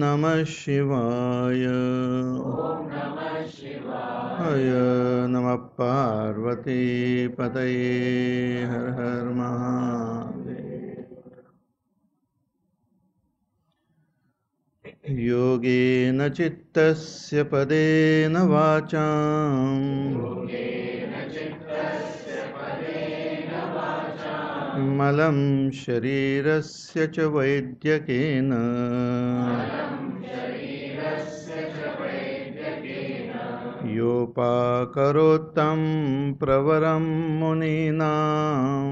नमः शिवाय हय नमः पार्वती पतये हर हर महादेव। योगेन चित्तस्य पदेन वाचां मलं शरीरस्य च वैद्यकेन योपाकरोत्तं प्रवरं मुनीनां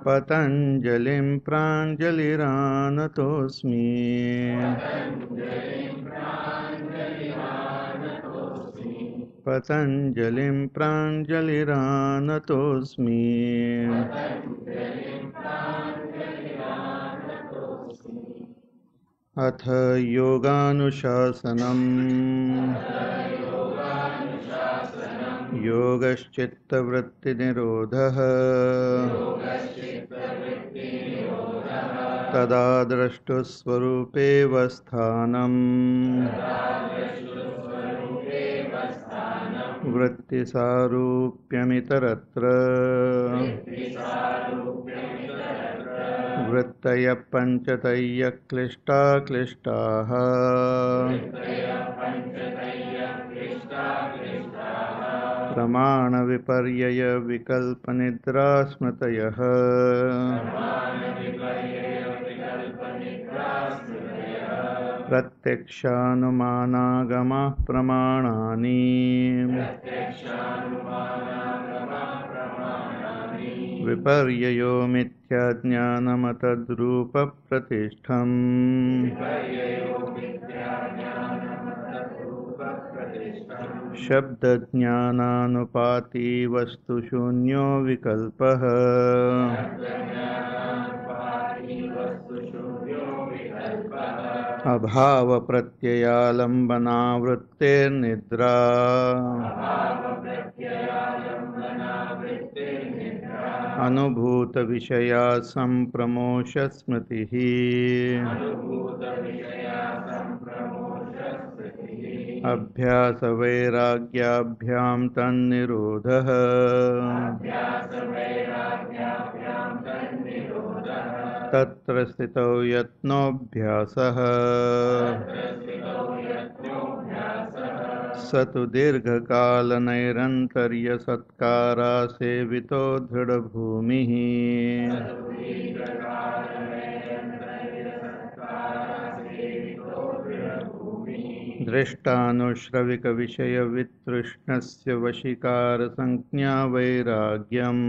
पतञ्जलिं प्राञ्जलिरानतोऽस्मि। पतञ्जलिं प्राञ्जलिरानतोऽस्मि। अथ योगानुशासनम्। योगश्चित्तवृत्तिनिरोधः तदा द्रष्टुस्वरूपेव स्थानम् वृत्तिसारूप्यमितरत्र वृत्तयः पञ्चतयः क्लिष्टा क्लिष्टाः प्रमाणविपर्यय विकल्पनिद्रास्मृतयः प्रत्यक्षानुमानागमाः प्रमाणानि विपर्ययो मिथ्याज्ञानमतद्रूपप्रतिष्ठम् शब्दज्ञानानुपाती वस्तुशून्यो विकल्पः अभावप्रत्ययालम्बनावृत्तेर्निद्रा अनुभूतविषया सम्प्रमोषस्मृतिः अभ्यासवैराग्याभ्यां तन्निरोधः तत्र स्थितौ यत्नोऽभ्यासः स तु दीर्घकालनैरन्तर्यसत्कारासेवितो दृढभूमिः दृष्टानुश्रविकविषयवितृष्णस्य वशीकारसंज्ञा वैराग्यम्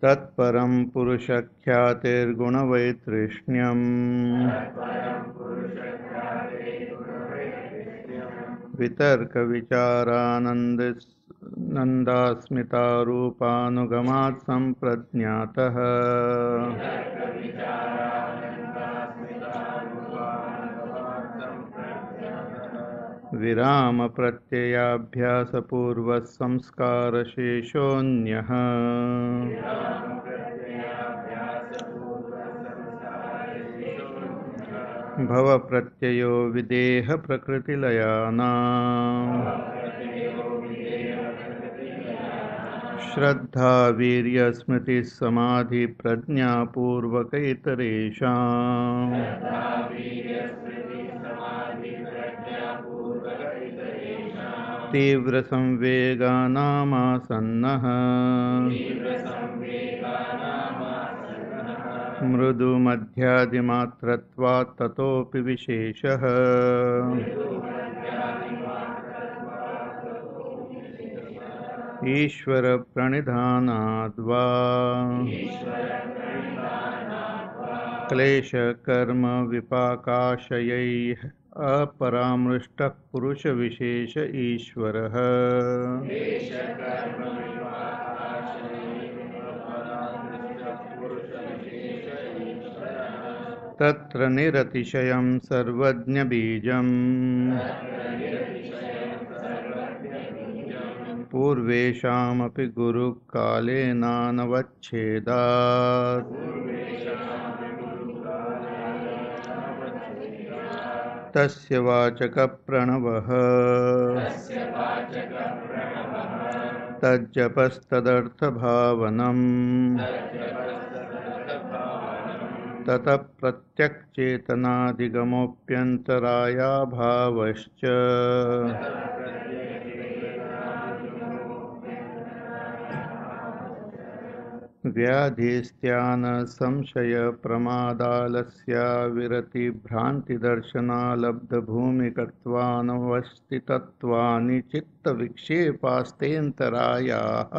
तत्परं पुरुषख्यातेर्गुणवैतृष्ण्यम् वितर्कविचारानन्दास्मितारूपानुगमात् सम्प्रज्ञातः विरामप्रत्ययाभ्यासपूर्वः संस्कारशेषोऽन्यः भवप्रत्ययो विदेहप्रकृतिलयानाम् श्रद्धा वीर्यस्मृतिः समाधिप्रज्ञापूर्वकैतरेषाम् तीव्रसंवेगानामासन्नः मृदुमध्यादिमात्रत्वात् ततोऽपि विशेषः ईश्वरप्रणिधानाद्वा क्लेशकर्म विपाकाशयैः अपरामृष्टः पुरुषविशेष ईश्वरः तत्र निरतिशयं सर्वज्ञबीजम् पूर्वेषामपि गुरुकालेनानवच्छेदात् तस्य वाचकप्रणवः तज्जपस्तदर्थभावनम् ततः प्रत्यक्चेतनादिगमोऽप्यन्तरायाभावश्च व्याधिस्त्यानसंशयप्रमादालस्या विरतिभ्रान्तिदर्शनालब्धभूमिकत्वानवस्थितत्वानि चित्तविक्षेपास्तेऽन्तरायाः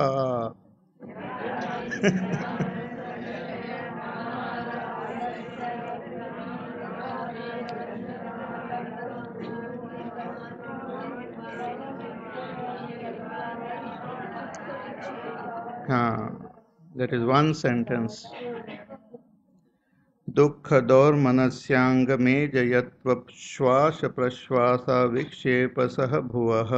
That is one sentence. दुःखदोर्मनस्याङ्गमेजयत्वश्वासप्रश्वासा विक्षेपसः भुवः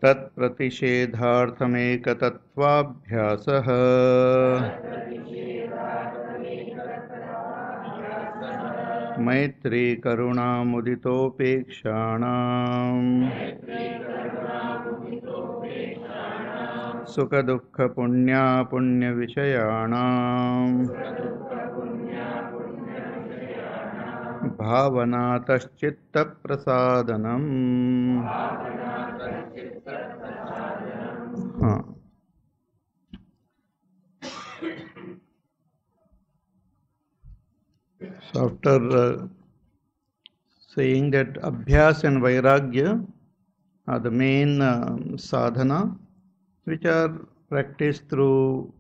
तत्प्रतिषेधार्थमेकतत्त्वाभ्यासः मैत्री करुणामुदितोपेक्षाणाम् सुखदुःखपुण्यापुण्यविषयाणाम् भावनातश्चित्तप्रसादनम् So after saying that Abhyas and Vairagya are the main sadhana which are practiced through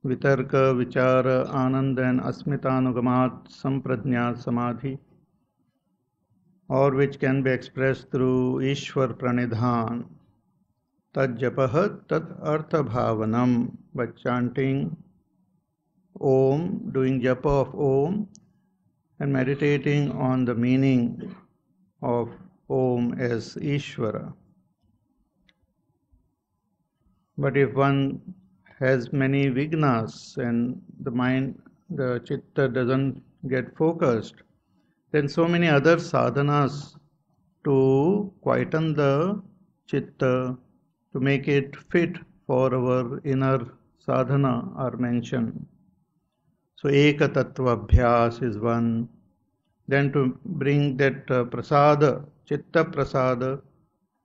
Vitarka, Vichara, Ananda and Asmitanugamat, Samprajñat, Samadhi, or which can be expressed through Ishwar Pranidhan, Tad Japah Tad Artha Bhavanam, by chanting Om, doing japa of Om, and meditating on the meaning of Om as Ishvara. But if one has many vignas and the mind, the chitta doesn't get focused, then so many other sadhanas to quieten the chitta, to make it fit for our inner sadhana are mentioned. So Eka Tattva Abhyas is one. Then to bring that prasada, chitta prasada,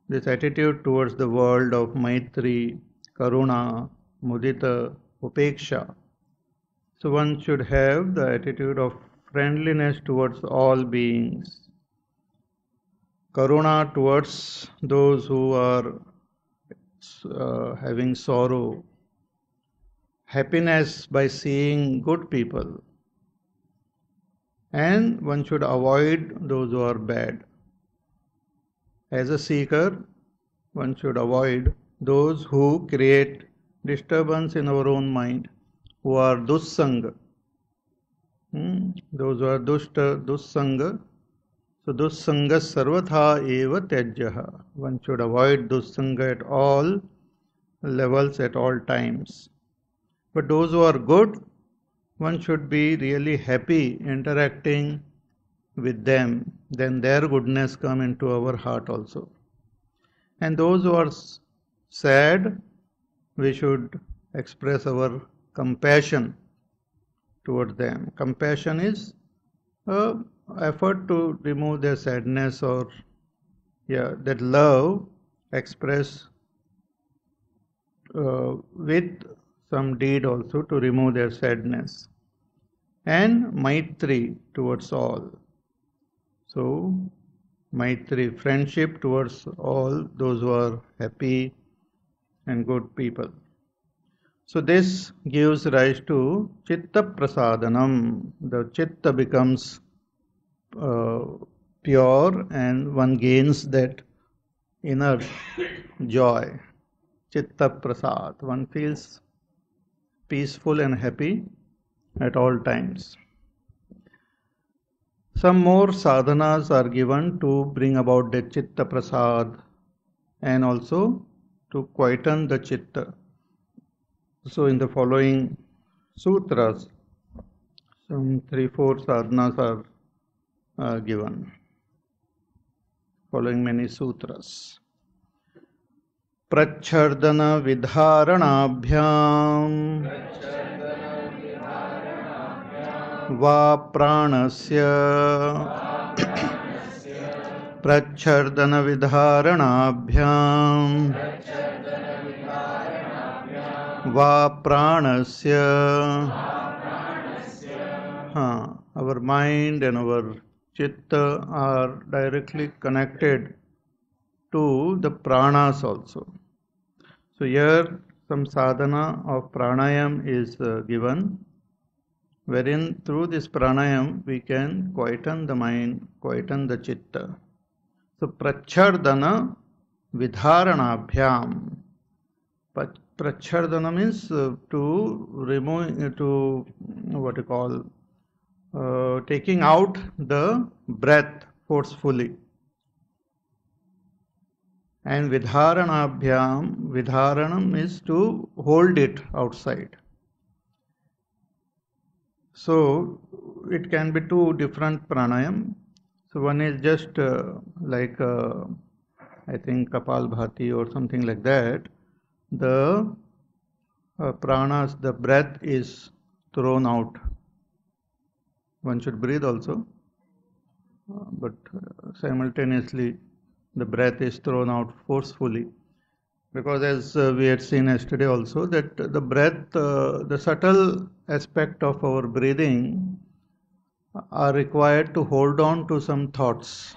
this attitude towards the world of Maitri, Karuna, Mudita, Upeksha. So one should have the attitude of friendliness towards all beings. Karuna towards those who are having sorrow. Happiness by seeing good people. And one should avoid those who are bad. As a seeker, one should avoid those who create disturbance in our own mind, who are dussanga. Those who are dussanga. So dussanga sarvatha eva tyajyaha. One should avoid dussanga at all levels, at all times. But those who are good, one should be really happy interacting with them. Then their goodness come into our heart also. And those who are sad, we should express our compassion toward them. Compassion is an effort to remove their sadness, or that love expressed with some deed also to remove their sadness. And Maitri towards all. So, Maitri, friendship towards all those who are happy and good people. So this gives rise to Chitta Prasadanam. The Chitta becomes pure and one gains that inner joy. Chitta Prasad. One feels peaceful and happy at all times. Some more sadhanas are given to bring about the chitta prasad and also to quieten the chitta. So in the following sutras, some 3-4 sadhanas are given, following many sutras. Prachardana vidharanabhyam va pranasya प्रच्छर्दन विधारणाभ्याम वा प्राणस्य. Our mind and our chitta are directly connected to the pranas also. So here some sadhana of pranayam is given, wherein through this pranayam we can quieten the mind, quieten the chitta. So prachardana vidharanabhyam. Prachardana means to remove, to what you call, taking out the breath forcefully. And vidharanabhyam, vidharanam is to hold it outside. So it can be two different pranayam. So one is just like I think Kapalbhati or something like that. The pranas, the breath is thrown out. One should breathe also, but simultaneously the breath is thrown out forcefully. Because as we had seen yesterday also, that the breath, the subtle aspect of our breathing are required to hold on to some thoughts.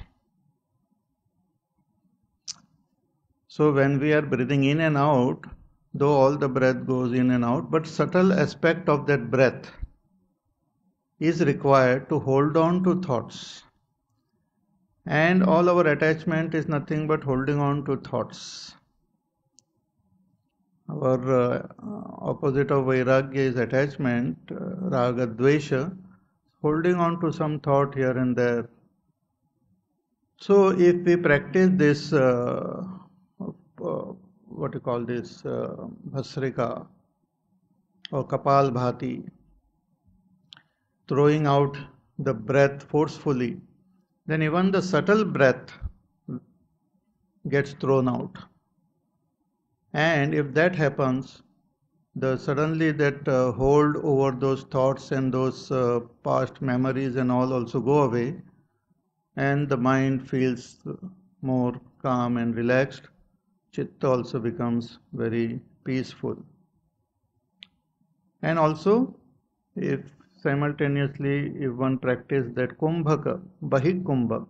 So when we are breathing in and out, though all the breath goes in and out, but subtle aspect of that breath is required to hold on to thoughts. And all our attachment is nothing but holding on to thoughts. Our opposite of vairagya is attachment, raga, dvesha, holding on to some thought here and there. So if we practice this, what you call this, bhasrika or kapalbhati, throwing out the breath forcefully, then even the subtle breath gets thrown out. And if that happens, suddenly that hold over those thoughts and those past memories and all also go away, and the mind feels more calm and relaxed. Chitta also becomes very peaceful. And also, if simultaneously if one practices that kumbhaka, bahik kumbhak,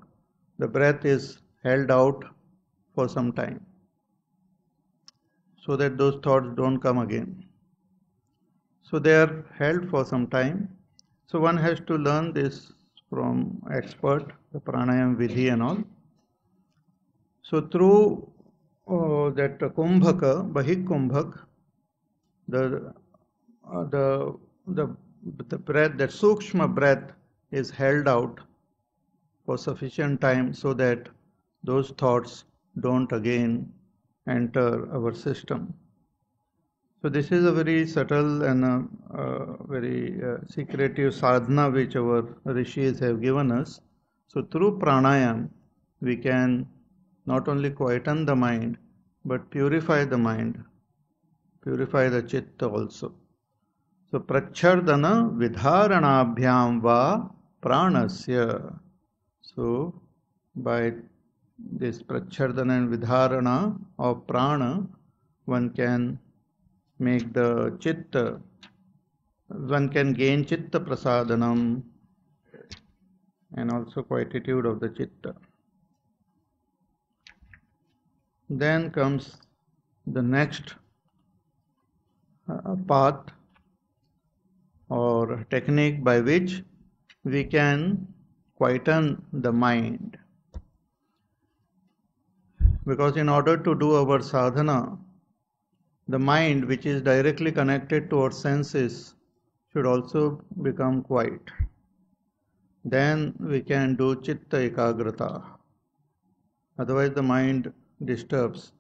the breath is held out for some time, so that those thoughts don't come again. So they are held for some time. So one has to learn this from expert, the pranayam vidhi and all. So through that kumbhaka, bahik kumbhak, the breath, that sukshma breath is held out for sufficient time so that those thoughts don't again enter our system. So this is a very subtle and very secretive sadhana which our rishis have given us. So through pranayam we can not only quieten the mind but purify the mind, purify the chitta also. So prachardana vidharanabhyam va pranasya. So by this prachardana and vidharana of prana, one can make the chitta, one can gain chitta prasadanam and also quietude of the chitta. Then comes the next path or technique by which we can quieten the mind. Because in order to do our sadhana, the mind, which is directly connected to our senses, should also become quiet. then we can do chitta ekagrata. Otherwise the mind disturbs.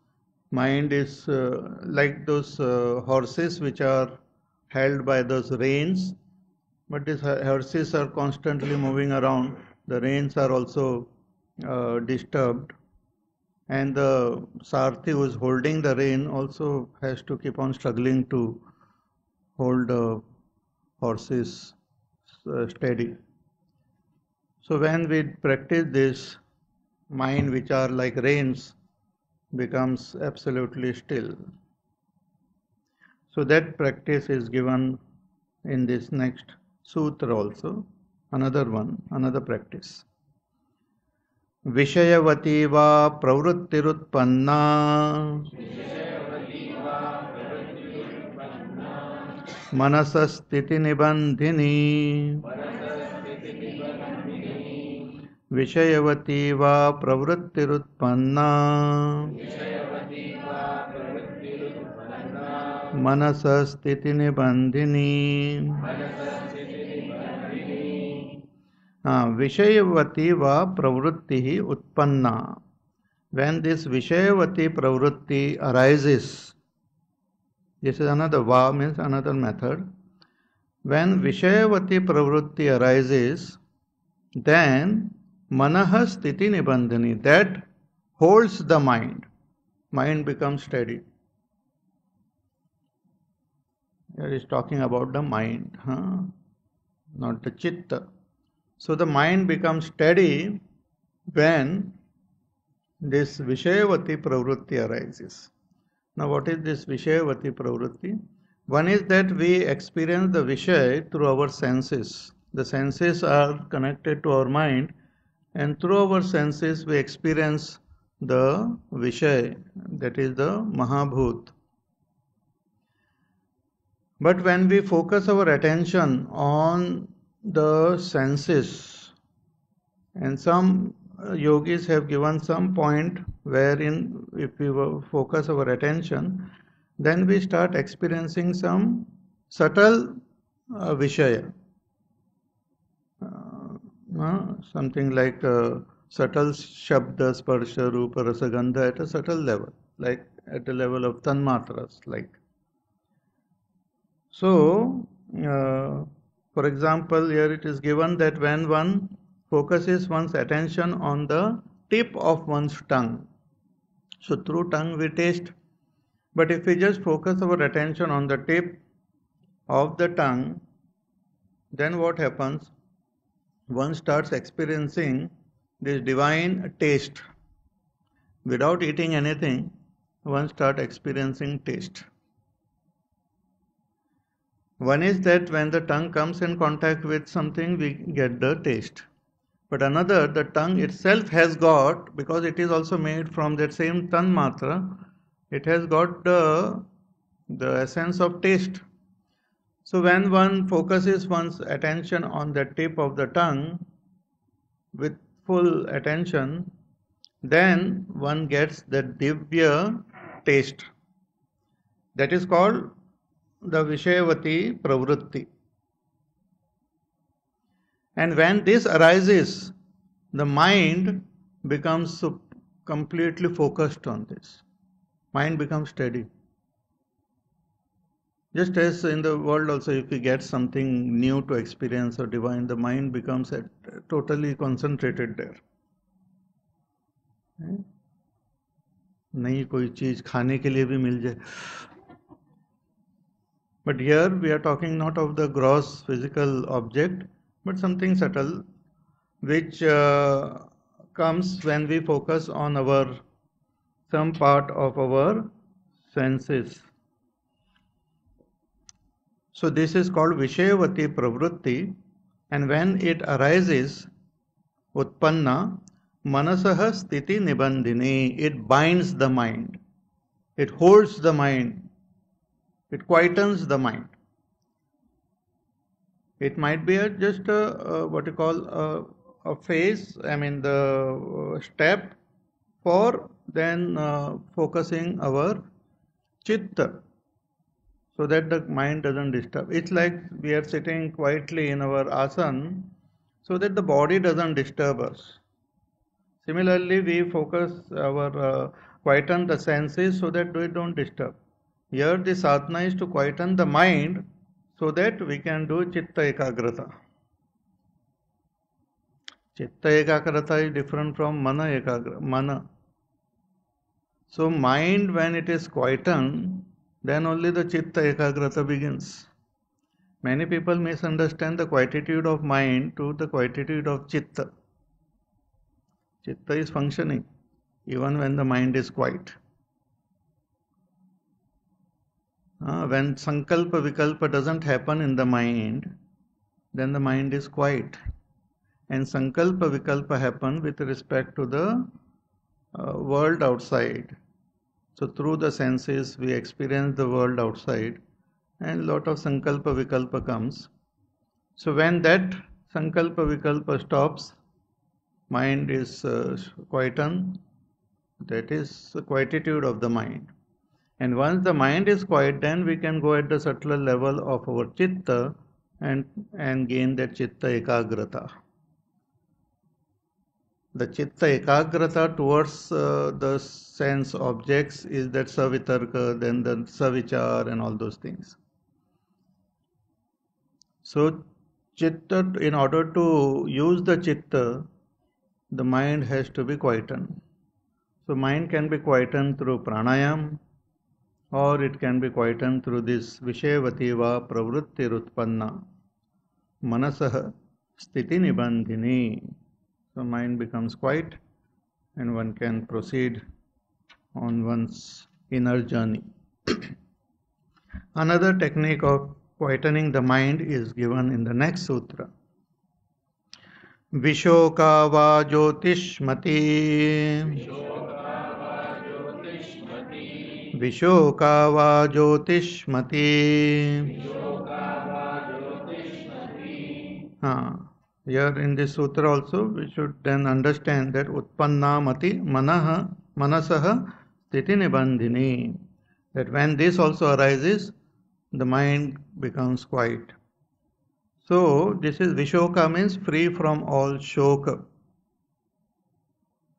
Mind is like those horses which are held by those reins, but these horses are constantly moving around. The reins are also disturbed, and the Sarthi who is holding the rein also has to keep on struggling to hold the horses steady. So when we practice this, mind which are like reins becomes absolutely still. So that practice is given in this next sutra also, another practice. Vishayavati va pravrittirutpanna manasasthiti nibandhini. Vishayavati va pravrittirutpanna manasasthiti nibandhini. Vishayavati va pravritti utpanna. When this Vishayavati Pravrtti arises, this is another va means another method. When Vishayavati Pravrtti arises, then Manaha Sthiti Nibandhani, that holds the mind. Mind becomes steady. Here is talking about the mind, not the chitta. So the mind becomes steady when this Vishayavati Pravrtti arises. Now what is this Vishayavati Pravrtti? One is that we experience the Vishay through our senses. The senses are connected to our mind, and through our senses we experience the Vishay, that is the Mahabhut. But when we focus our attention on the senses, and some yogis have given some point wherein if we focus our attention, then we start experiencing some subtle Vishaya. Something like subtle Shabda, Sparsha, Rupa, Rasa, Gandha at a subtle level, like at the level of Tanmatras. So, for example, here it is given that when one focuses one's attention on the tip of one's tongue, so through tongue we taste, but if we just focus our attention on the tip of the tongue, then what happens? One starts experiencing this divine taste. Without eating anything, one starts experiencing taste. One is that when the tongue comes in contact with something, we get the taste. But another, the tongue itself has got, because it is also made from that same tanmatra, it has got the essence of taste. So when one focuses one's attention on the tip of the tongue with full attention, then one gets the divya taste. That is called the Vishayavati Pravrtti. And when this arises, the mind becomes completely focused on this. Mind becomes steady. Just as in the world also, if we get something new to experience or divine, the mind becomes totally concentrated there. नहीं कोई चीज खाने के लिए भी मिल जाए. But here we are talking not of the gross physical object, but something subtle, which comes when we focus on some part of our senses. So this is called Vishayavati Pravrtti, and when it arises, Utpanna, Manasaha Sthiti Nibandhini, it binds the mind, it holds the mind, it quietens the mind. It might be just what you call a phase, the step for then focusing our chitta, so that the mind doesn't disturb. It's like we are sitting quietly in our asana. so that the body doesn't disturb us. Similarly, we focus quieten the senses so that we don't disturb. Here the sadhana is to quieten the mind so that we can do chitta ekagrata. Chitta ekagrata is different from mana ekagrata. Mana. So mind, when it is quietened, then only the chitta ekagrata begins. Many people misunderstand the quietude of mind to the quietude of chitta. Chitta is functioning even when the mind is quiet. When sankalpa vikalpa doesn't happen in the mind, then the mind is quiet. And sankalpa vikalpa happen with respect to the world outside. So through the senses we experience the world outside, and lot of sankalpa vikalpa comes. So when that sankalpa vikalpa stops, mind is quietened. That is the quietude of the mind. And once the mind is quiet, then we can go at the subtler level of our chitta and gain that chitta ekagrata. The chitta ekagrata towards the sense objects is that savitarka, then the savichar and all those things. So chitta, in order to use the chitta, the mind has to be quietened. So mind can be quietened through pranayam, or it can be quietened through this Vishayavati Pravrtti Rutpanna Manasah Sthiti Nibandhini. So mind becomes quiet and one can proceed on one's inner journey. Another technique of quietening the mind is given in the next sutra. Vishoka va jyotishmati Vishoka va jyotishmati. Here in this sutra also we should then understand that utpanna mati manaha manasaha sthiti nibandhini. That when this also arises, the mind becomes quiet. So this is Vishoka, means free from all shoka,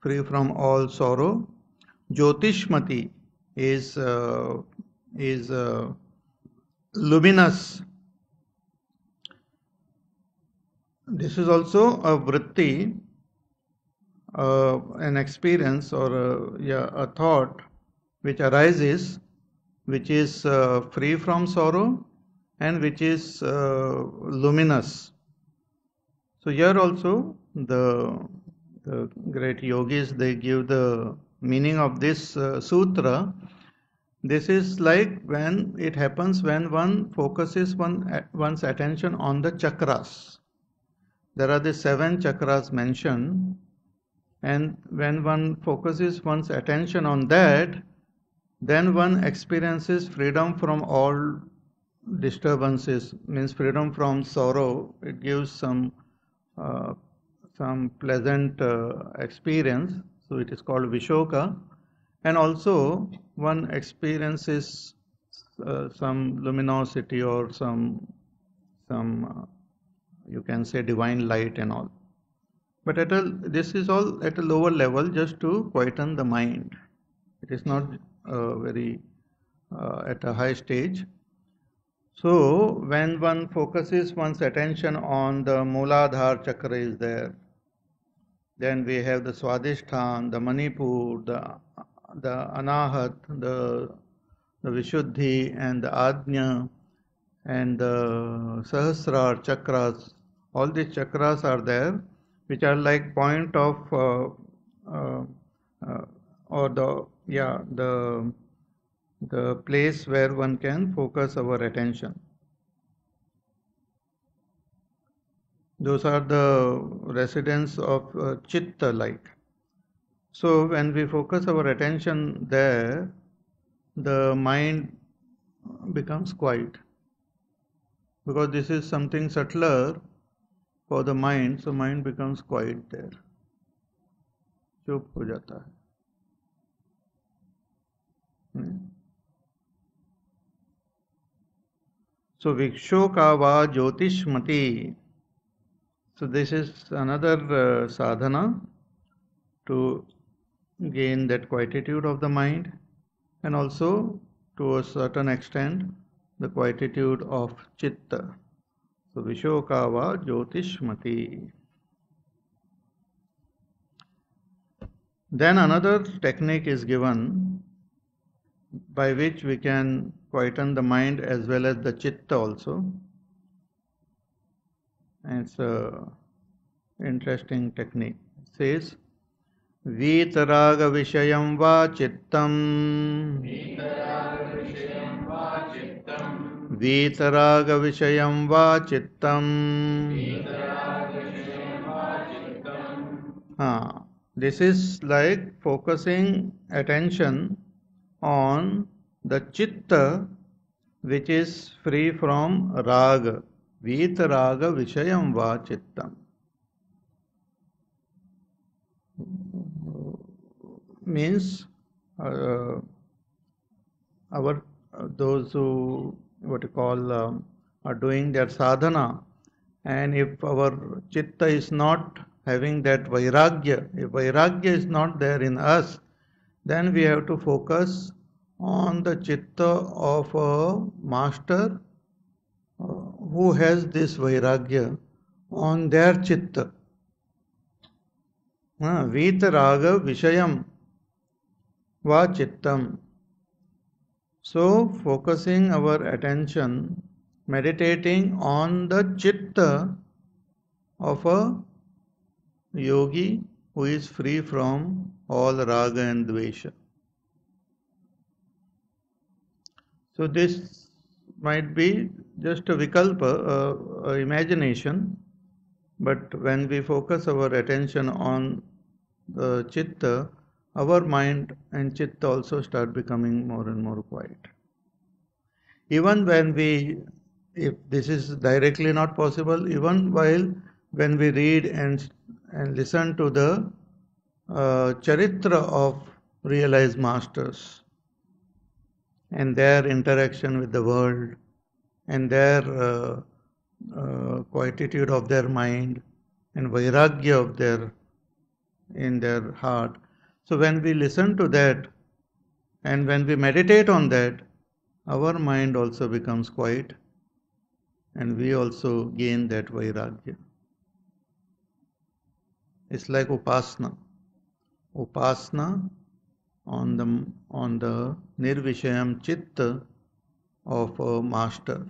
free from all sorrow. Jyotishmati is luminous. This is also a vritti, an experience or a thought which arises, which is free from sorrow and which is luminous. So here also the great yogis, they give the meaning of this sutra. This is like when it happens when one focuses one's attention on the chakras. There are the 7 chakras mentioned, and when one focuses one's attention on that, then one experiences freedom from all disturbances, means freedom from sorrow. It gives some pleasant experience, so it is called Vishoka. And also one experiences some luminosity or some you can say divine light and all. But this is all at a lower level, just to quieten the mind. It is not very at a high stage. So when one focuses one's attention on the Mooladhara chakra is there, then we have the Swadhisthana, the Manipur, the Anahat, the Vishuddhi and the Ajna and the Sahasrar chakras. All these chakras are there, which are like point of or the place where one can focus our attention. Those are the residents of chitta like. So when we focus our attention there, the mind becomes quiet, because this is something subtler for the mind, so mind becomes quiet there. चुप हो जाता है. So Vikshoka va Jyotishmati. So this is another sadhana to gain that quietude of the mind, and also to a certain extent the quietude of chitta. So Vishokava Jyotishmati. Then another technique is given by which we can quieten the mind as well as the chitta also. And it's a interesting technique. It says, Vitaraga Vishayam Va Chittam. Vitaraga Vishayam Va Chittam. This is like focusing attention on the chitta which is free from raga. Vitaraga Vishayam Va Chittam. Means those who are doing their sadhana, and if our chitta is not having that vairagya, if vairagya is not there in us, then we have to focus on the chitta of a master who has this vairagya on their chitta. Vitaraga Vishayam Va Chittam. So, focusing our attention, meditating on the chitta of a yogi who is free from all raga and dvesha. So, this might be just a vikalpa, imagination, but when we focus our attention on the chitta, our mind and chitta also start becoming more and more quiet. Even when if this is directly not possible, even when we read and listen to the charitra of realized masters and their interaction with the world and their quietude of their mind and vairagya in their heart. So when we listen to that and when we meditate on that, our mind also becomes quiet and we also gain that vairagya. It's like upasana. Upasana on the nirvishayam chitta of a master,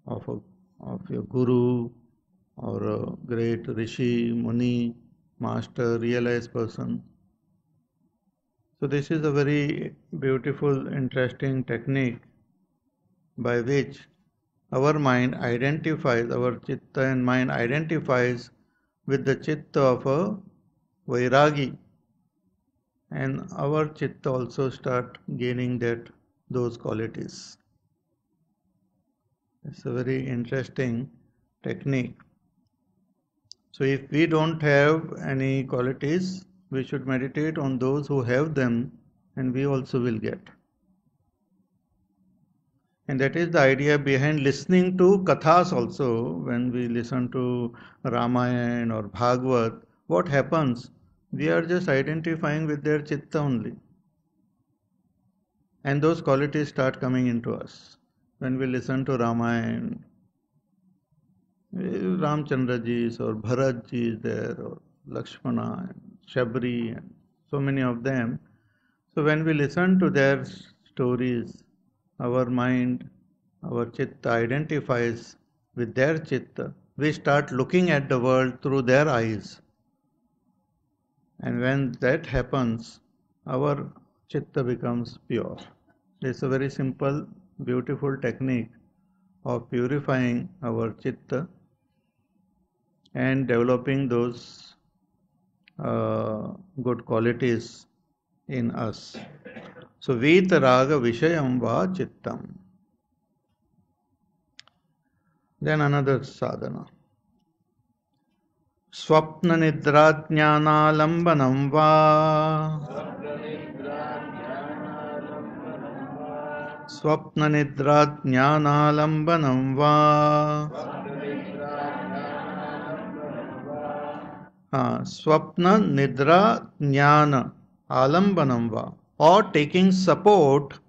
of your guru or a great rishi, muni, master, realized person. So this is a very beautiful, interesting technique by which our mind identifies, our chitta and mind identifies with the chitta of a vairagi, and our chitta also start gaining those qualities. It's a very interesting technique. So if we don't have any qualities, we should meditate on those who have them, and we also will get. And that is the idea behind listening to kathas also. When we listen to Ramayana or Bhagavad, what happens? We are just identifying with their chitta only. And those qualities start coming into us. When we listen to Ramayana, Ramchandra ji or Bharat ji is there, or Lakshmana and Shabri and so many of them. So when we listen to their stories, our mind, our chitta identifies with their chitta. We start looking at the world through their eyes. And when that happens, our chitta becomes pure. It's a very simple, beautiful technique of purifying our chitta and developing those good qualities in us. So, Vitaraga Vishayam Va Chittam. Then another sadhana. Swapna Nidra Jnana Lambanam Va. Swapna Nidra Jnana Lambanam Va. Swapna Nidra Jnana Alambanam va, or taking support.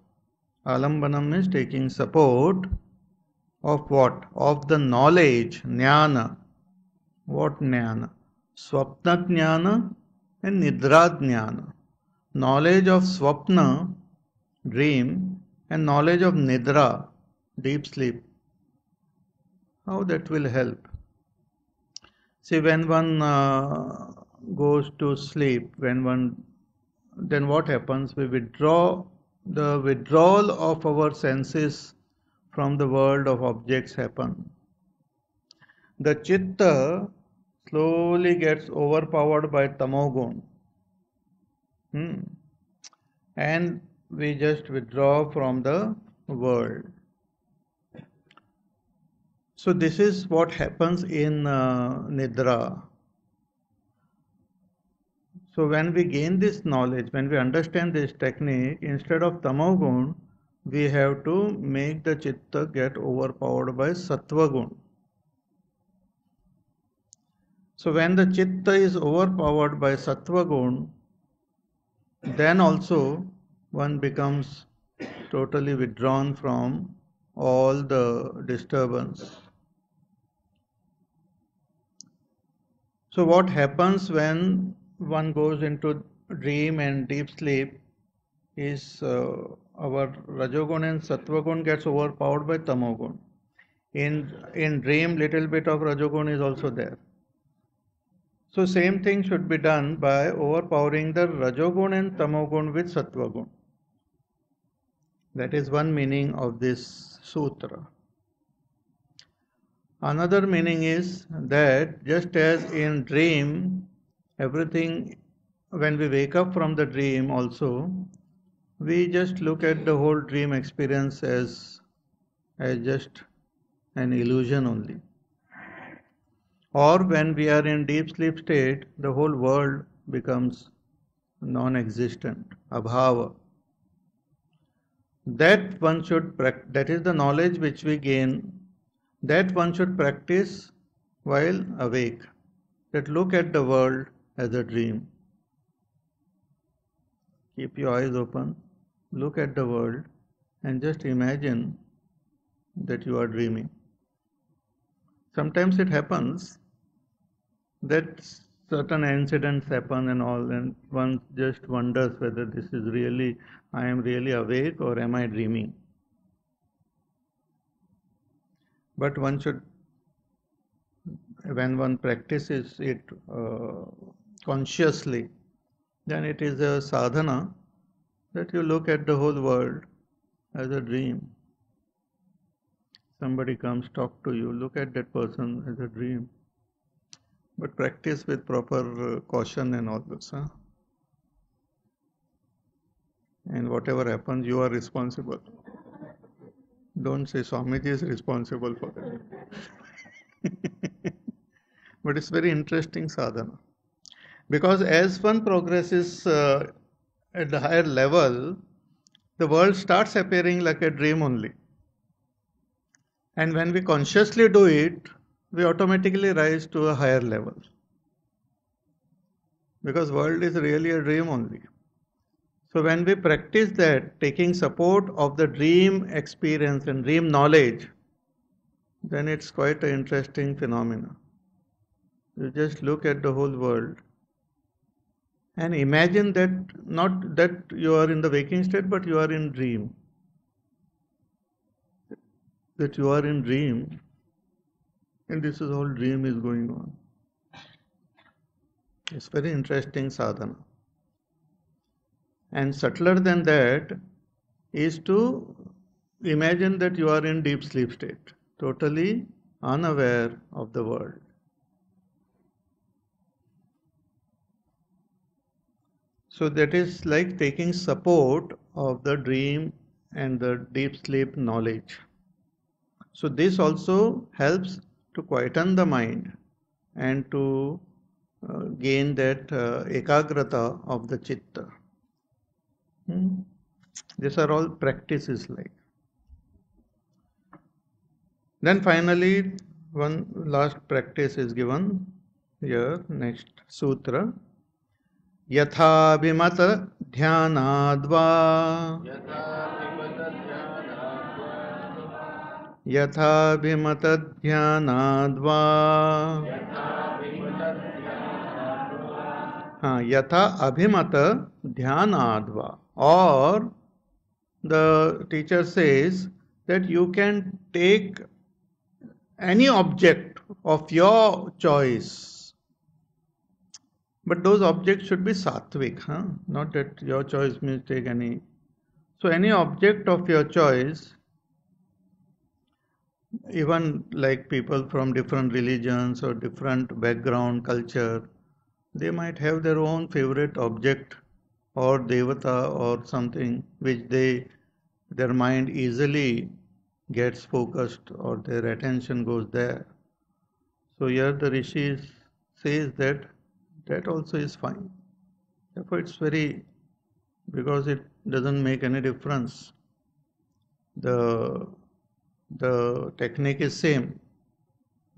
Alambanam means taking support of what? Of the knowledge, jnana. What jnana? Swapna jnana and nidra jnana. Knowledge of swapna, dream, and knowledge of nidra, deep sleep. How that will help? See, when one goes to sleep, then what happens? We withdraw the withdrawal of our senses from the world of objects happen. The chitta slowly gets overpowered by tamogun. And we just withdraw from the world. So this is what happens in Nidra. So when we gain this knowledge, when we understand this technique, instead of tamogun, we have to make the chitta get overpowered by sattvagun. So when the chitta is overpowered by sattvagun, then also one becomes totally withdrawn from all the disturbance. So what happens when one goes into dream and deep sleep is our rajogun and sattvagun gets overpowered by tamogun. In dream, little bit of rajogun is also there. So same thing should be done by overpowering the rajogun and tamogun with sattvagun. That is one meaning of this sutra. Another meaning is that just as in dream, everything, when we wake up from the dream also, we just look at the whole dream experience as just an illusion only. Or when we are in deep sleep state, the whole world becomes non-existent, abhava. That is the knowledge which we gain, that one should practice while awake. That look at the world as a dream. Keep your eyes open, look at the world and just imagine that you are dreaming. Sometimes it happens that certain incidents happen and all, and one just wonders whether this is really, I am really awake or am I dreaming. But one should, when one practices it consciously, then it is a sadhana that you look at the whole world as a dream. Somebody comes, talk to you, look at that person as a dream. But practice with proper caution and all this. And whatever happens, you are responsible. Don't say Swamiji is responsible for that. But it's very interesting sadhana. Because as one progresses at the higher level, the world starts appearing like a dream only. And when we consciously do it, we automatically rise to a higher level. Because world is really a dream only. So when we practice that, taking support of the dream experience and dream knowledge, then it's quite an interesting phenomenon. You just look at the whole world and imagine that not that you are in the waking state, but you are in dream. That you are in dream, and this is whole dream is going on. It's very interesting sadhana. And subtler than that is to imagine that you are in deep sleep state, totally unaware of the world. So that is like taking support of the dream and the deep sleep knowledge. So this also helps to quieten the mind and to gain that ekagrata of the chitta. These are all practices like. Then finally, one last practice is given, Here, next sutra. Yatha bhimata dhyanadva. Yatha bhimata dhyanadva. Yatha abhimata dhyanadva. Or the teacher says that you can take any object of your choice, but those objects should be sattvic, not that your choice means take any. So any object of your choice, even like people from different religions or different background, culture, they might have their own favorite object or devata or something which their mind easily gets focused or their attention goes there. So here the Rishi says that also is fine. Therefore it's because it doesn't make any difference. The technique is same,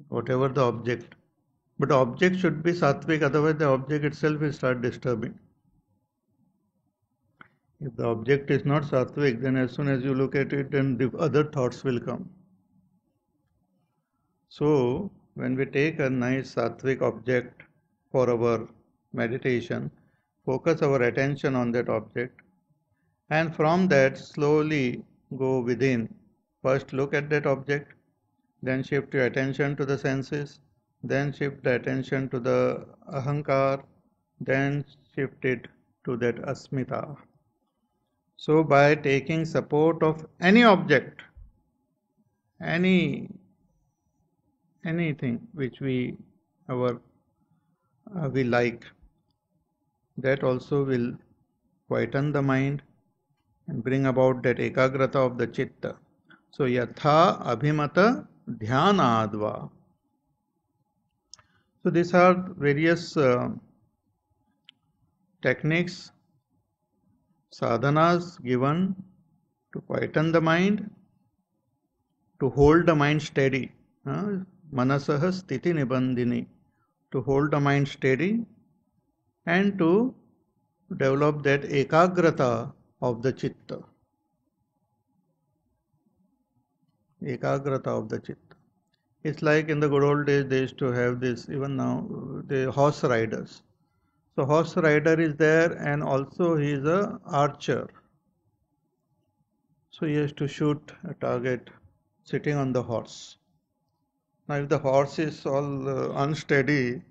whatever the object. But the object should be sattvic, otherwise the object itself will start disturbing. If the object is not sattvic, then as soon as you look at it, then the other thoughts will come. So, when we take a nice sattvic object for our meditation, focus our attention on that object, and from that slowly go within. First look at that object, then shift your attention to the senses, then shift the attention to the ahankar, then shift it to that asmita. So by taking support of any object, anything which we like, that also will quieten the mind and bring about that ekagrata of the chitta. So yatha abhimata dhyanadva. So these are various techniques, sadhanas given to quieten the mind, to hold the mind steady. Manasah sthiti nibandhini. To hold the mind steady and to develop that ekagrata of the chitta. Ekagrata of the chitta. It's like in the good old days they used to have this, even now, the horse riders. So horse rider is there and also he is a archer. So he has to shoot a target sitting on the horse. Now if the horse is all unsteady,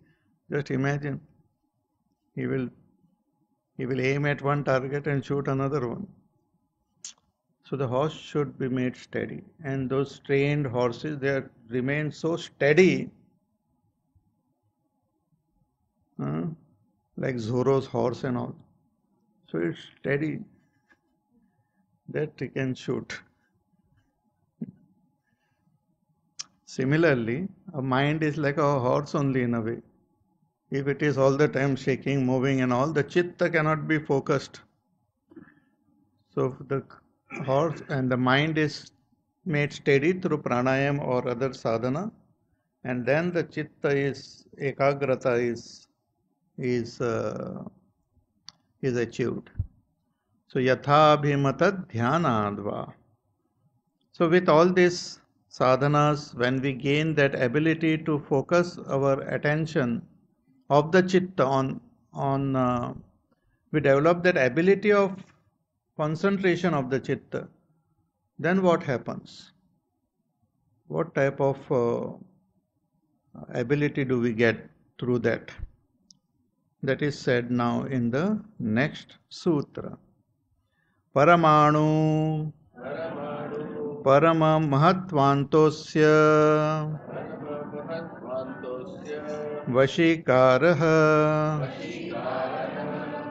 just imagine, he will aim at one target and shoot another one. So the horse should be made steady, and those trained horses, they remain so steady, like Zorro's horse and all. So it's steady that he can shoot. Similarly, a mind is like a horse only in a way. If it is all the time shaking, moving and all, the chitta cannot be focused. So the horse and the mind is made steady through pranayam or other sadhana, and then the chitta ekagrata is achieved. So yatha bhimata dhyanadva. So with all these sadhanas, when we gain that ability to focus our attention of the chitta on we develop that ability of concentration of the chitta, then what happens? What type of ability do we get through that? That is said now in the next sutra. Paramanu Parama Mahatvantosya Vashikarah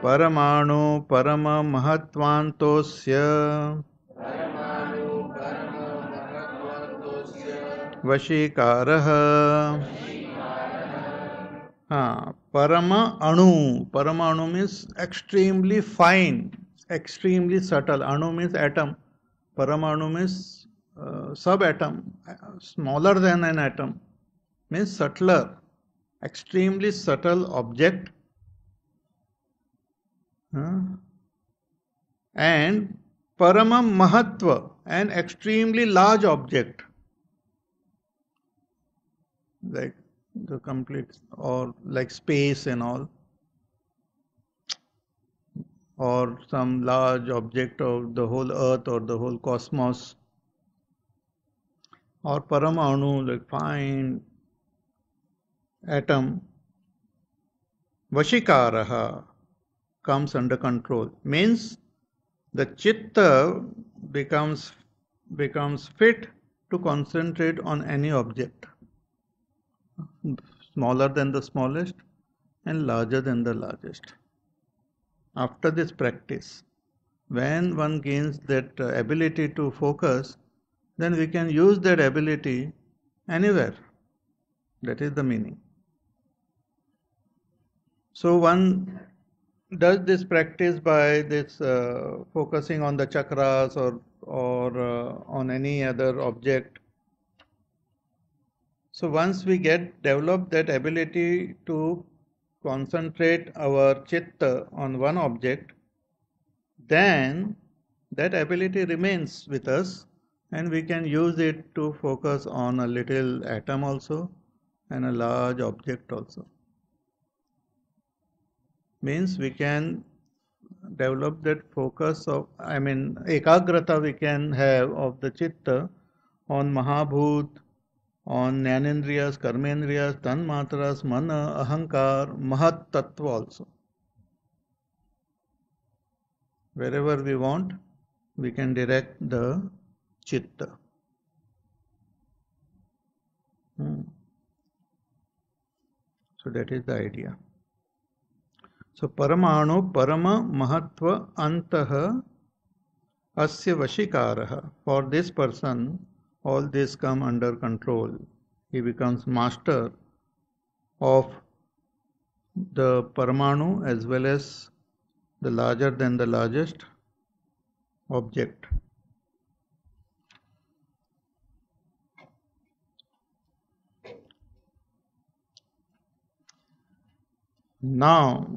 Paramanu Parama Mahatvantosya Vashikarah. Parama Anu means extremely fine, extremely subtle. Anu means atom. Paramanu means subatom, smaller than an atom, means subtler. extremely subtle object, and paramam mahatva, an extremely large object, like the complete, or like space and all, or some large object of the whole earth or the whole cosmos, or paramanu, like fine atom. Vashikaraha comes under control, means the chitta becomes fit to concentrate on any object, smaller than the smallest and larger than the largest. After this practice, when one gains that ability to focus, then we can use that ability anywhere. That is the meaning. So one does this practice by this focusing on the chakras or on any other object. So once we develop that ability to concentrate our chitta on one object, then that ability remains with us, and we can use it to focus on a little atom also and a large object also. Means we can develop that focus of, ekagrata we can have of the chitta on Mahabhut, on Jnanendriyas, Karmendriyas, Tanmatras, Mana, Ahankar, Mahat Tattva also. Wherever we want, we can direct the chitta. So that is the idea. So paramanu parama mahatva antaha asya vashikaraha. For this person, all this come under control. He becomes master of the paramanu as well as the larger than the largest object. Now,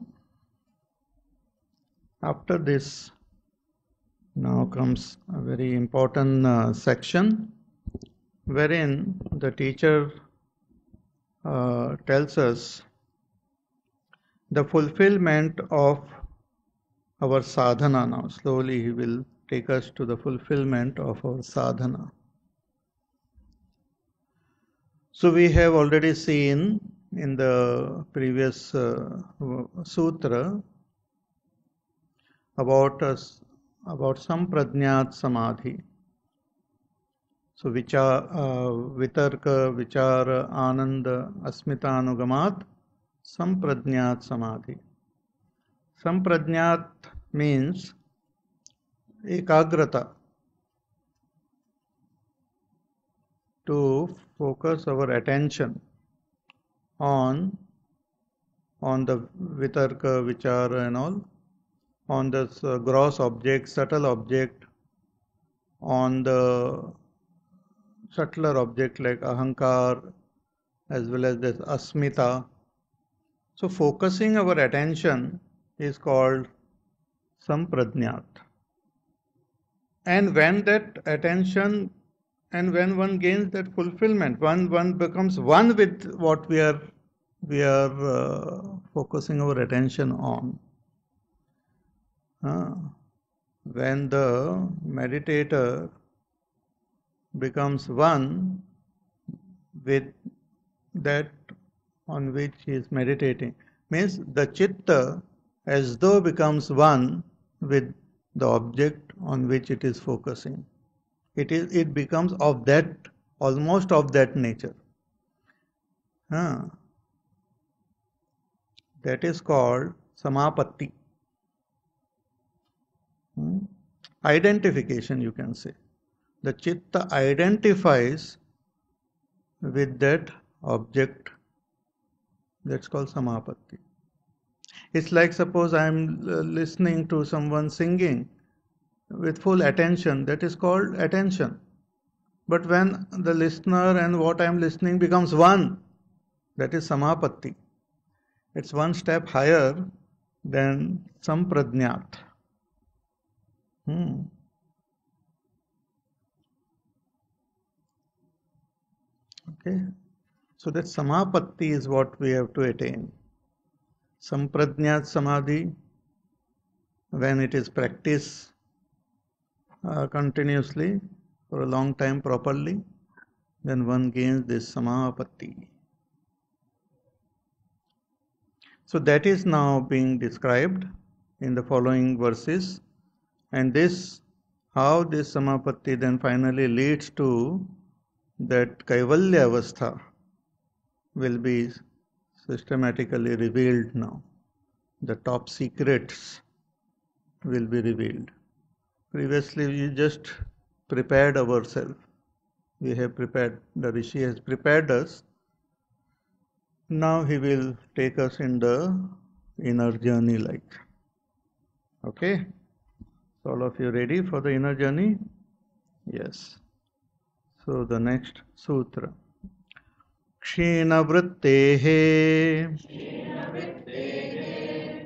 after this, now comes a very important section wherein the teacher tells us the fulfillment of our sadhana. Now slowly he will take us to the fulfillment of our sadhana. So we have already seen in the previous sutra about samprajñāt samadhi. So vitarka, vichara, ananda, asmitanugamat, samprajñāt samadhi. Samprajñāt means ekagrata, to focus our attention on the vitarka, vichara and all, on this gross object, subtle object, on the subtler object like ahankar, as well as this asmita. So focusing our attention is called samprajñāt. And when that attention, and when one gains that fulfillment, one becomes one with what we are focusing our attention on. When the meditator becomes one with that on which he is meditating, means the chitta as though becomes one with the object on which it is focusing. It becomes of that, almost of that nature. That is called Samapathi. Identification, you can say. The chitta identifies with that object. That's called Samapathi. It's like, suppose I am listening to someone singing with full attention, that is called attention. But when the listener and what I am listening becomes one, That is Samapathi. It's one step higher than Samprajñat. Okay. So that Samapatti is what we have to attain. Samprajñat Samadhi, when it is practiced continuously for a long time properly, then one gains this Samapatti. So that is now being described in the following verses, and this, how this Samapatti then finally leads to that Kaivalya Avastha will be systematically revealed now. The top secrets will be revealed. Previously we just prepared ourselves. We have prepared, the Rishi has prepared us. Now he will take us in the inner journey like. Okay? So all of you ready for the inner journey? Yes. So the next sutra. Kshinavrittehe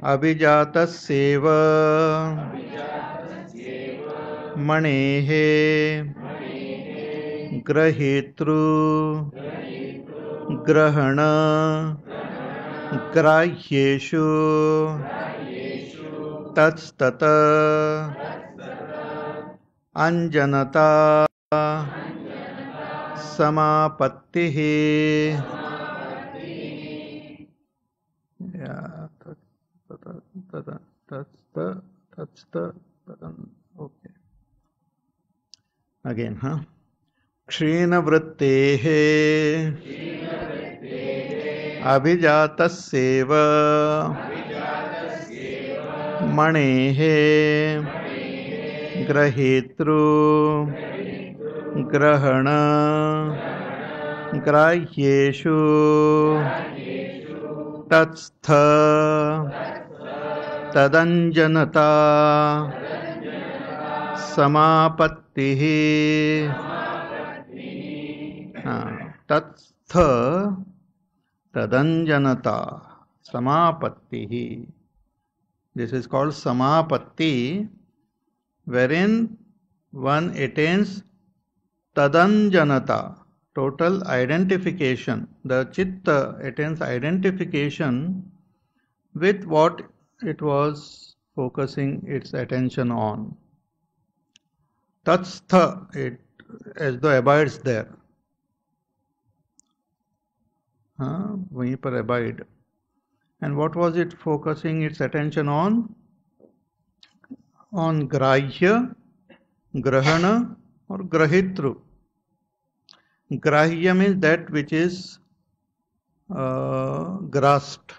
abhijataseva manehe grahitru grahana grahyeshu tatstata anjanata samapattihi. Yeah, that's the okay. Again, Kshinavrittehe abhijataseva manehe grahitru grahana grahyeshu tatstha tadanjanata samapattihi. Tatstha tadanjanata samapattihi. This is called samapatti, wherein one attains tadanjanata, total identification. The chitta attains identification with what it was focusing its attention on. Tatstha, it as though abides there. वहीं पर abide. And what was it focusing its attention on? On grahya, grahana or grahitru. Grahya means that which is grasped.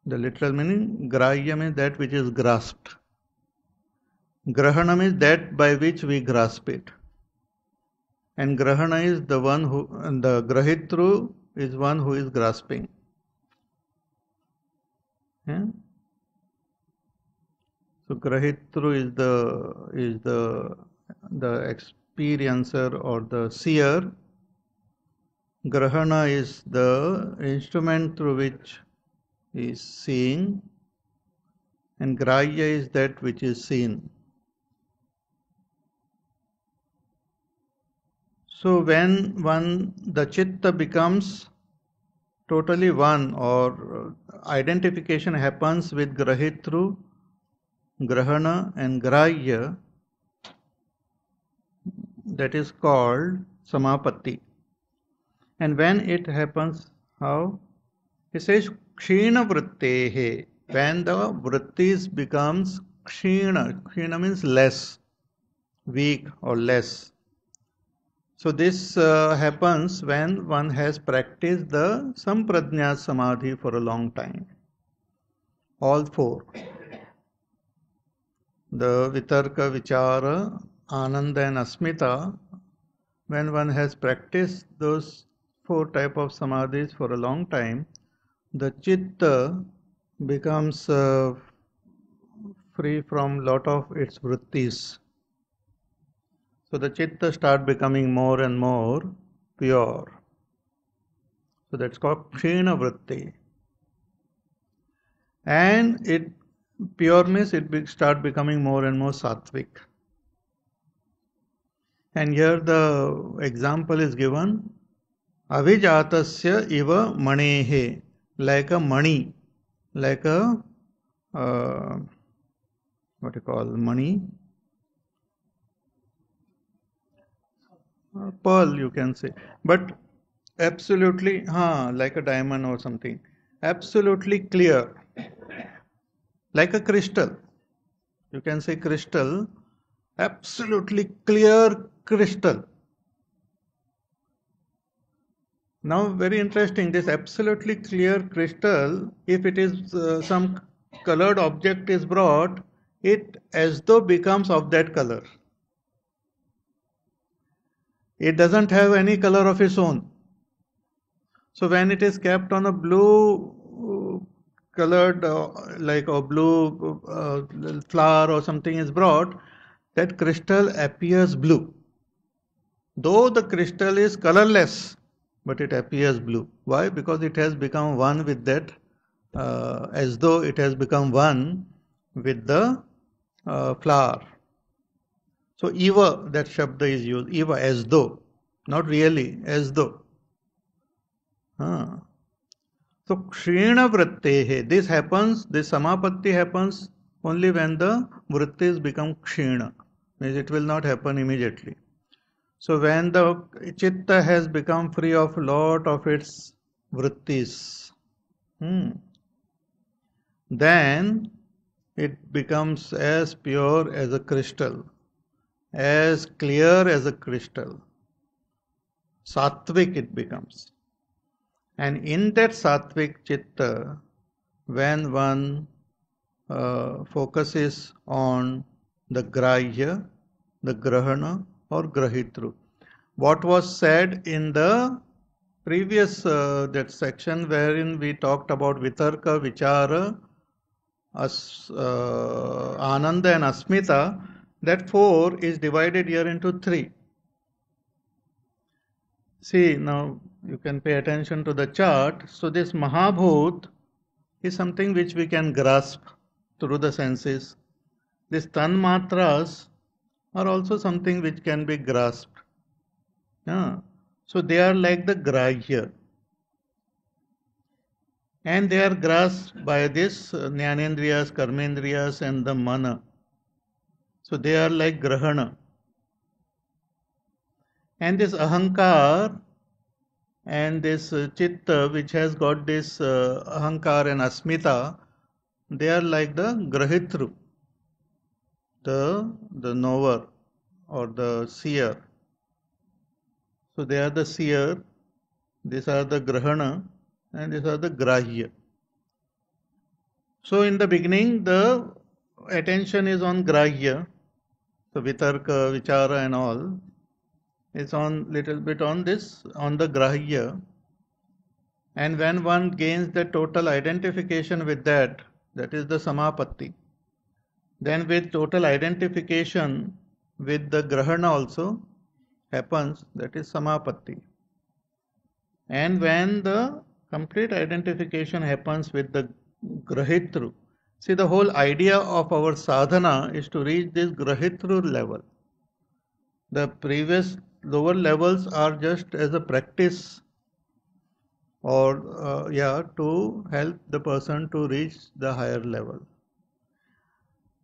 The literal meaning, grahya means that which is grasped. Grahana means that by which we grasp it. And grahana is the one who, and the grahitru is one who is grasping. Yeah? So grahitru is the experiencer or the seer. Grahana is the instrument through which he is seeing, and grahya is that which is seen. So when the chitta becomes totally one, or identification happens with grahitru, grahana and grahya, that is called samapatti. And when it happens, how? It says kshina vrittehe, when the vrittis becomes kshina. Kshina means less, weak or less. So this happens when one has practiced the samprajñat samadhi for a long time. All four. The vitarka, vichara, ananda and asmita, when one has practiced those four type of samadhis for a long time, the chitta becomes free from lot of its vrittis. So the chitta start becoming more and more pure. So that's called Kshina Vritti. And it pure means start becoming more and more sattvic. And here the example is given, Avijatasya iva manehe, like a mani, like a what you call money, pearl you can say, but absolutely, like a diamond or something, absolutely clear, like a crystal. You can say crystal, absolutely clear crystal. Now, very interesting, this absolutely clear crystal, if it is some colored object is brought, it as though becomes of that color. It doesn't have any color of its own. So when it is kept on a blue colored, like a blue flower or something is brought, that crystal appears blue. Though the crystal is colorless, but it appears blue. Why? Because it has become one with that, as though it has become one with the flower. So eva, that shabda is used, eva, as though, not really, as though. So kshina vrittehe, this happens, this samapatti happens only when the vrittis become kshina, means it will not happen immediately. So when the chitta has become free of lot of its vrittis, then it becomes as pure as a crystal, as clear as a crystal. Sattvic it becomes. And in that sattvic chitta, when one focuses on the grahya, the grahana or grahitru. What was said in the previous that section wherein we talked about vitarka, vichara, ananda and asmita, that 4 is divided here into 3. See, now you can pay attention to the chart. So this Mahabhut is something which we can grasp through the senses. These tanmatras are also something which can be grasped. So they are like the grahya. And they are grasped by this jnanendriyas, karmendriyas and the mana. So they are like grahana. And this ahankar and this chitta which has got this ahankar and asmita, they are like the grahitru, the knower or the seer. So they are the seer, these are the grahana and these are the grahya. So in the beginning the attention is on grahya, so vitarka, vichara and all. It's on little bit on this, on the grahya, and when one gains the total identification with that, that is the Samapathi. Then with total identification with the grahana also happens, that is Samapathi. And when the complete identification happens with the grahitru, see the whole idea of our sadhana is to reach this grahitru level. The previous lower levels are just as a practice or to help the person to reach the higher level.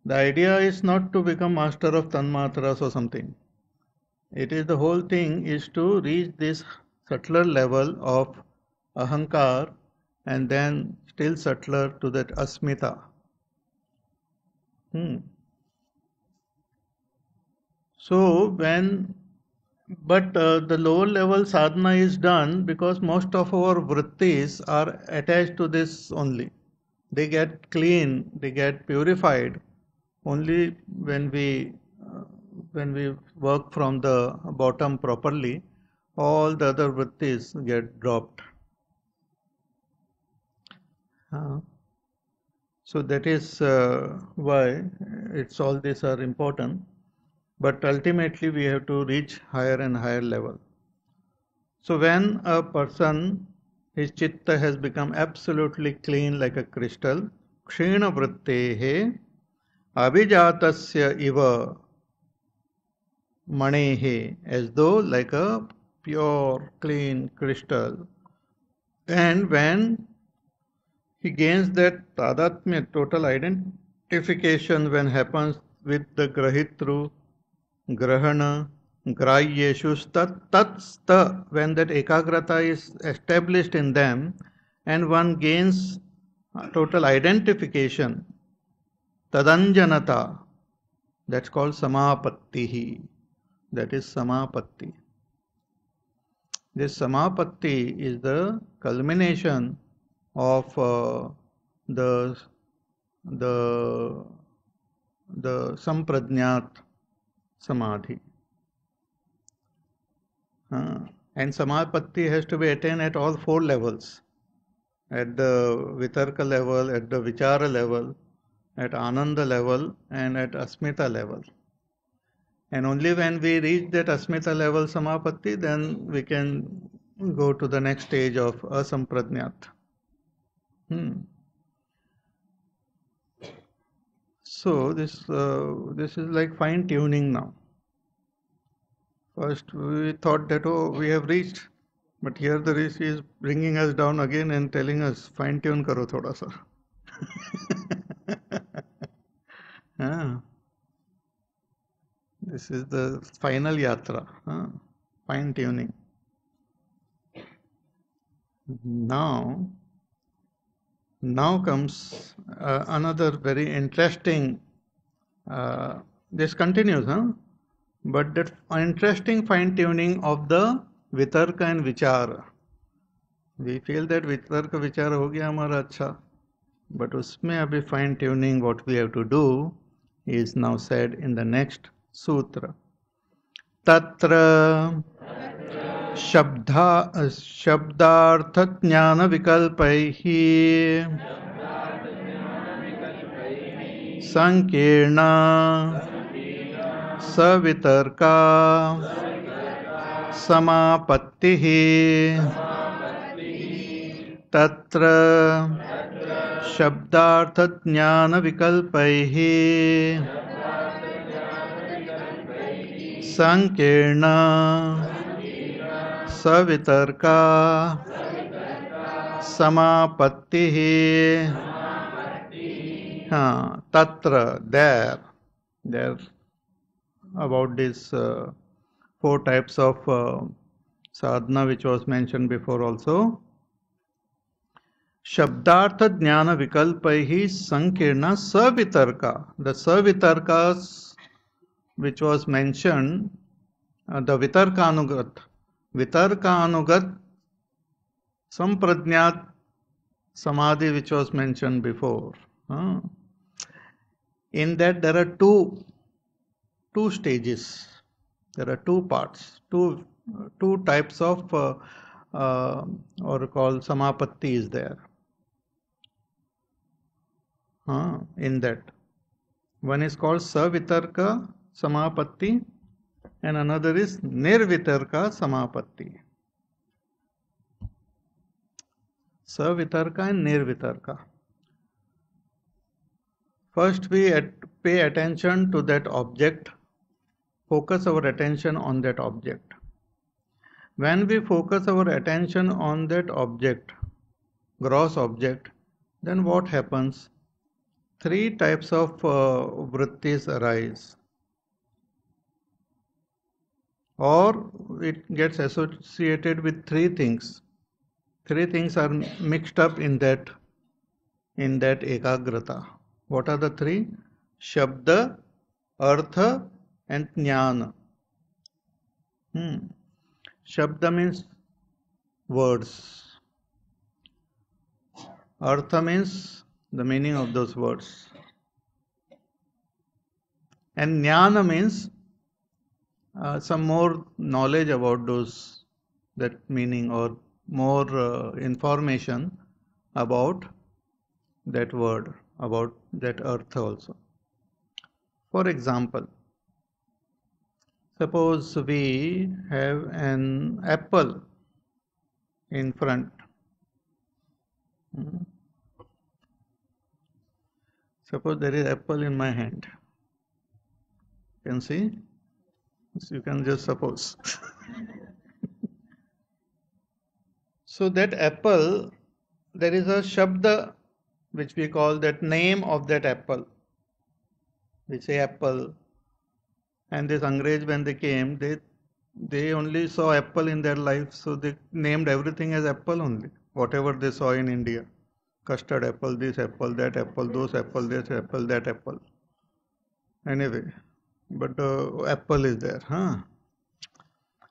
The idea is not to become master of tanmatras or something. It is the whole thing is to reach this subtler level of ahankar and then still subtler to that asmita. So the lower level sadhana is done because most of our vrittis are attached to this only. They get clean, they get purified only when we work from the bottom properly. All the other vrittis get dropped. So that is why all these are important. But ultimately we have to reach higher and higher level. So when a person his chitta has become absolutely clean like a crystal. Kshina vrittehe abhijatasya iva manehe, as though like a pure, clean crystal. And when he gains that tadatmya, total identification, when happens with the grahitru, grahana, grahyeshu, tat sta, when that ekagrata is established in them, and one gains total identification, tadanjanata, that's called samapatti. That is samapatti. This samapatti is the culmination of the the the samprajnat samadhi. And samapatti has to be attained at all four levels: at the vitarka level, at the vichara level, at ananda level, and at asmita level. And only when we reach that asmita level samapatti, then we can go to the next stage of asamprajnat. So this is like fine tuning now. First we thought that we have reached, but here the Rishi is bringing us down again and telling us fine tune karo thoda sa. This is the final yatra, fine tuning. Now comes another very interesting. This continues, but that interesting fine tuning of the vitarka and vichara. We feel that vitarka vichara ho gaya hamara अच्छा, but उसमें अभी fine tuning what we have to do is now said in the next sutra. तत्र शब्दार्थ ज्ञान विकल्पैः संकीर्ण सवितर्का समापत्तिः तत्र शब्दार्थ ज्ञान विकल्पैः संकीर्ण सवितर्का समापत्तिः तत्र, there about these four types of sadhana which was mentioned before also. Shabdartha jnana vikalpaihi sankirna savitarka. The savitarkas which was mentioned, the vitarkanugat samprajnat samadhi which was mentioned before. In that there are two stages. There are two parts, two types of or called samapatti is there. In that, one is called savitarka samapatti and another is nirvitarka samapatti. Savitarka and nirvitarka. First we pay attention to that object, focus our attention on that object. When we focus our attention on that object, gross object, then what happens? Three types of vrittis arise, or it gets associated with three things. Three things are mixed up in that ekagrata. What are the three? Shabda, Artha and Jnana. Shabda means words. Artha means the meaning of those words. And Jnana means some more knowledge about that meaning or more information about that word, about that earth also. For example, suppose we have an apple in front Hmm. Suppose there is apple in my hand. You can see? So you can just suppose. So that apple, there is a shabda which we call that name of that apple. We say apple. And this Angrez, when they came, they only saw apple in their life, so they named everything as apple only. Whatever they saw in India. Custard apple, this apple, that apple, those apple, this apple, that apple. Anyway, but apple is there, huh?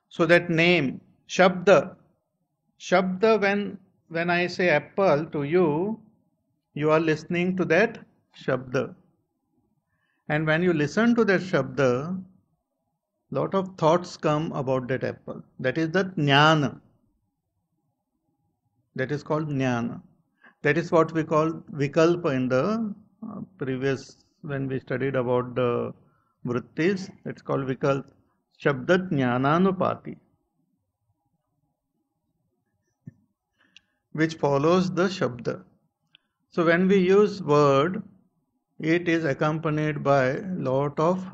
So that name, Shabda, when I say apple to you, you are listening to that Shabda. And when you listen to that Shabda, lot of thoughts come about that apple. That is the Jnana. That is called Jnana. That is what we call Vikalpa in the previous, when we studied about the Vrittis, it's called Vikalpa. Shabda Jnananupati, which follows the Shabda. So when we use word, it is accompanied by lot of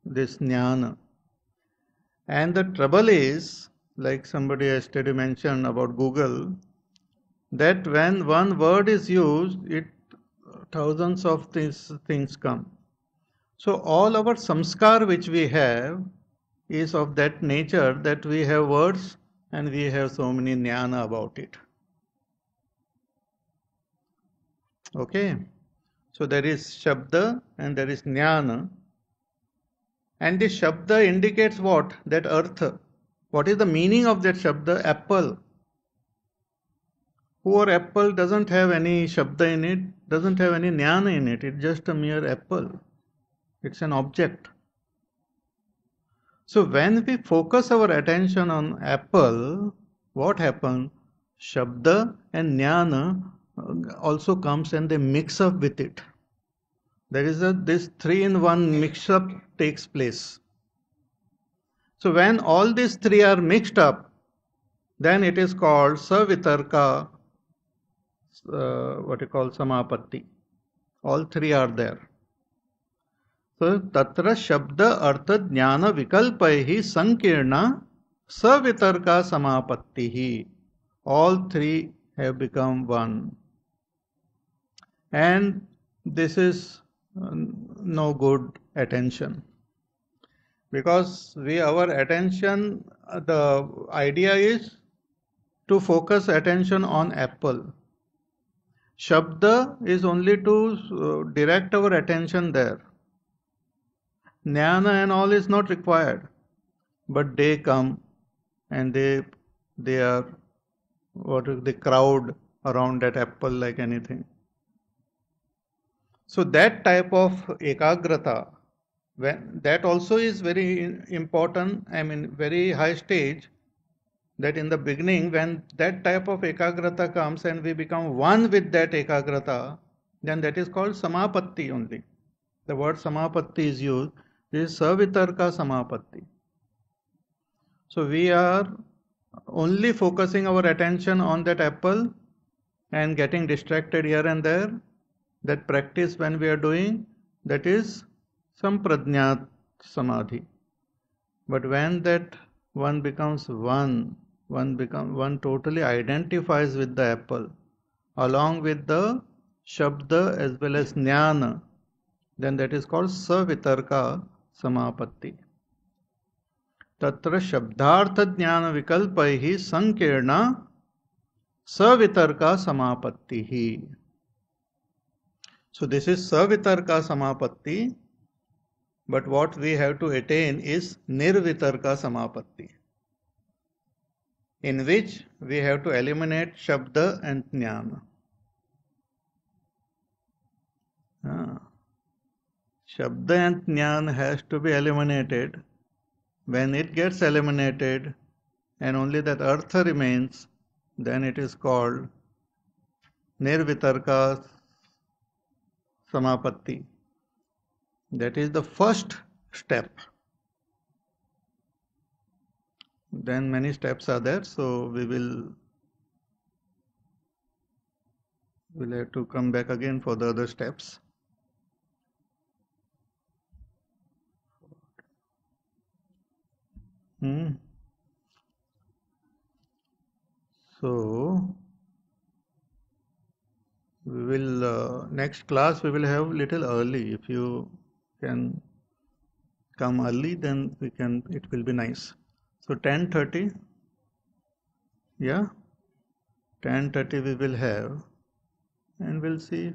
this jnana. And the trouble is, like somebody yesterday mentioned about Google, that when one word is used, it thousands of things come. So all our samskar which we have is of that nature that we have words and we have so many jnana about it. Okay, so there is shabda and there is jnana. And the shabda indicates what? That artha. What is the meaning of that shabda? Apple. Poor apple doesn't have any shabda in it, doesn't have any jnana in it. It's just a mere apple. It's an object. So when we focus our attention on apple, what happens? Shabda and jnana also comes and they mix up with it. There is this 3-in-1 mix-up takes place. So when all these three are mixed up, then it is called Savitarka, what you call Samapathi. All three are there. So Tatra Shabda Artha Jnana Vikalpaihi Sankirna Savitarka Samapattihi. All three have become one. And this is no good attention. Because our attention, the idea is to focus attention on apple. Shabda is only to direct our attention there. Jnana and all is not required. But they come and they are they crowd around that apple like anything. So that type of ekagrata, that also is very important, very high stage, that in the beginning when that type of ekagrata comes and we become one with that ekagrata, then that is called samapatti only. The word samapatti is used, this is savitarka samapatti. So we are only focusing our attention on that apple and getting distracted here and there. That practice when we are doing, that is samprajnat samadhi. But when that one becomes one totally identifies with the apple along with the shabda as well as jnana, then that is called savitarka samapatti. Tatra shabdartha jnana vikalpaihi sankirna savitarka samapattihi. So this is savitarka samapatti, but what we have to attain is nirvitarka samapatti, in which we have to eliminate shabda and jnana. Shabda and jnana has to be eliminated. When it gets eliminated and only that artha remains, then it is called nirvitarka samapatti. That is the first step. Then many steps are there, so we will we'll have to come back again for the other steps. So we will next class we will have little early. If you can come early, then we can. It will be nice. So 10:30. Yeah, 10:30 we will have, and we'll see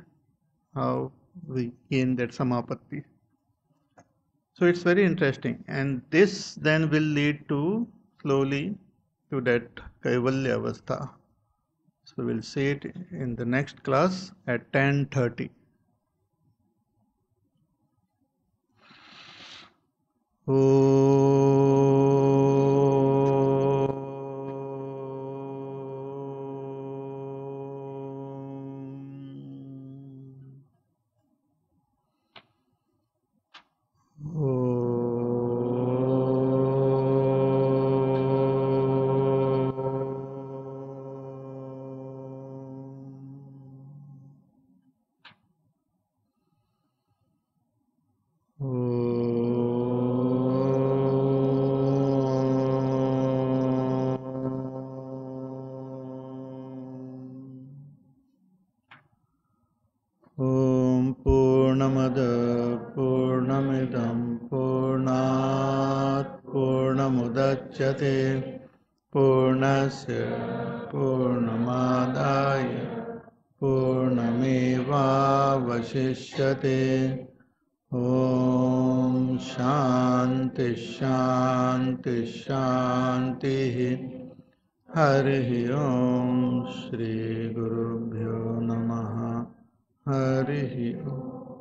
how we gain that Samapathi. So it's very interesting, and this then will lead to slowly to that Kaivalya Avastha. So we'll see it in the next class at 10:30. Om Purnamada Purnamidam Purnat Purnamudachyate Purnasya Purnamadaya Purnameva Vasishyate Om Shanti Shanti Shanti Harihi Om Shri Gurubhyo Namaha Harihi Om